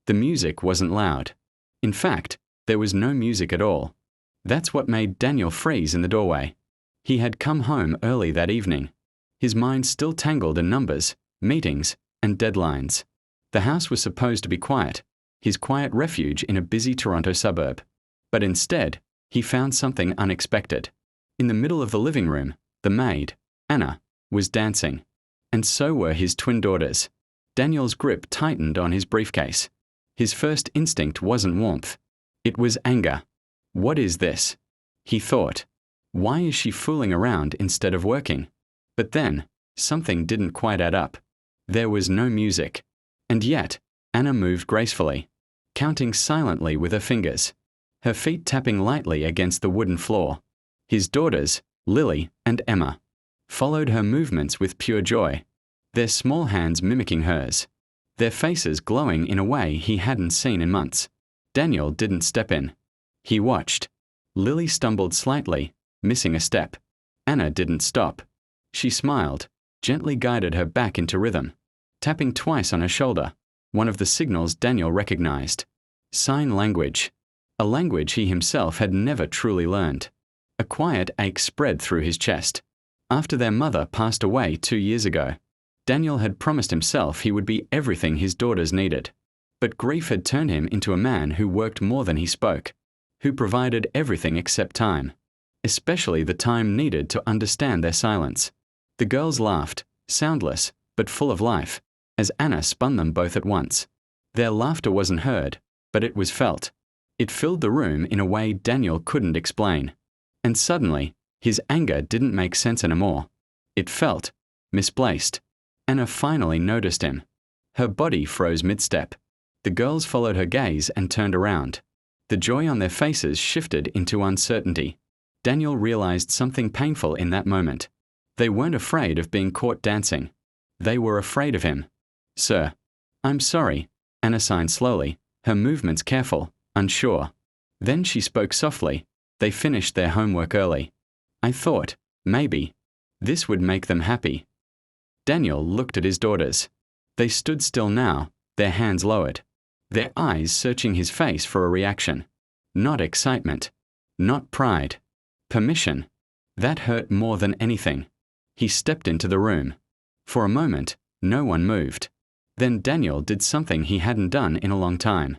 The music wasn't loud. In fact, there was no music at all. That's what made Daniel freeze in the doorway. He had come home early that evening, his mind still tangled in numbers, meetings, and deadlines. The house was supposed to be quiet, his quiet refuge in a busy Toronto suburb. But instead, he found something unexpected. In the middle of the living room, the maid, Anna, was dancing. And so were his twin daughters. Daniel's grip tightened on his briefcase. His first instinct wasn't warmth. It was anger. What is this? He thought. Why is she fooling around instead of working? But then, something didn't quite add up. There was no music. And yet, Anna moved gracefully, counting silently with her fingers, her feet tapping lightly against the wooden floor. His daughters, Lily and Emma, followed her movements with pure joy, their small hands mimicking hers, their faces glowing in a way he hadn't seen in months. Daniel didn't step in. He watched. Lily stumbled slightly, missing a step. Anna didn't stop. She smiled, gently guided her back into rhythm, tapping twice on her shoulder, one of the signals Daniel recognized. Sign language, a language he himself had never truly learned. A quiet ache spread through his chest. After their mother passed away 2 years ago, Daniel had promised himself he would be everything his daughters needed. But grief had turned him into a man who worked more than he spoke, who provided everything except time, especially the time needed to understand their silence. The girls laughed, soundless, but full of life, as Anna spun them both at once. Their laughter wasn't heard, but it was felt. It filled the room in a way Daniel couldn't explain. And suddenly, his anger didn't make sense anymore. It felt misplaced. Anna finally noticed him. Her body froze mid-step. The girls followed her gaze and turned around. The joy on their faces shifted into uncertainty. Daniel realized something painful in that moment. They weren't afraid of being caught dancing. They were afraid of him. "Sir, I'm sorry," Anna signed slowly, her movements careful, unsure. Then she spoke softly. They finished their homework early. "I thought, maybe, this would make them happy." Daniel looked at his daughters. They stood still now, their hands lowered, their eyes searching his face for a reaction. Not excitement. Not pride. Permission. That hurt more than anything. He stepped into the room. For a moment, no one moved. Then Daniel did something he hadn't done in a long time.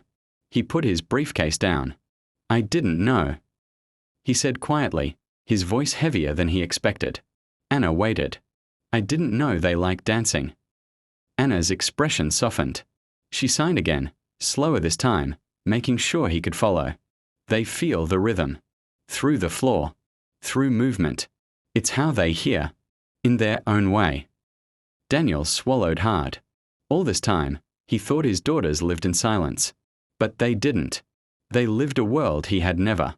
He put his briefcase down. "I didn't know," he said quietly, his voice heavier than he expected. Anna waited. "I didn't know they liked dancing." Anna's expression softened. She signed again, slower this time, making sure he could follow. They feel the rhythm. Through the floor. Through movement. It's how they hear. In their own way. Daniel swallowed hard. All this time, he thought his daughters lived in silence. But they didn't. They lived a world he had never.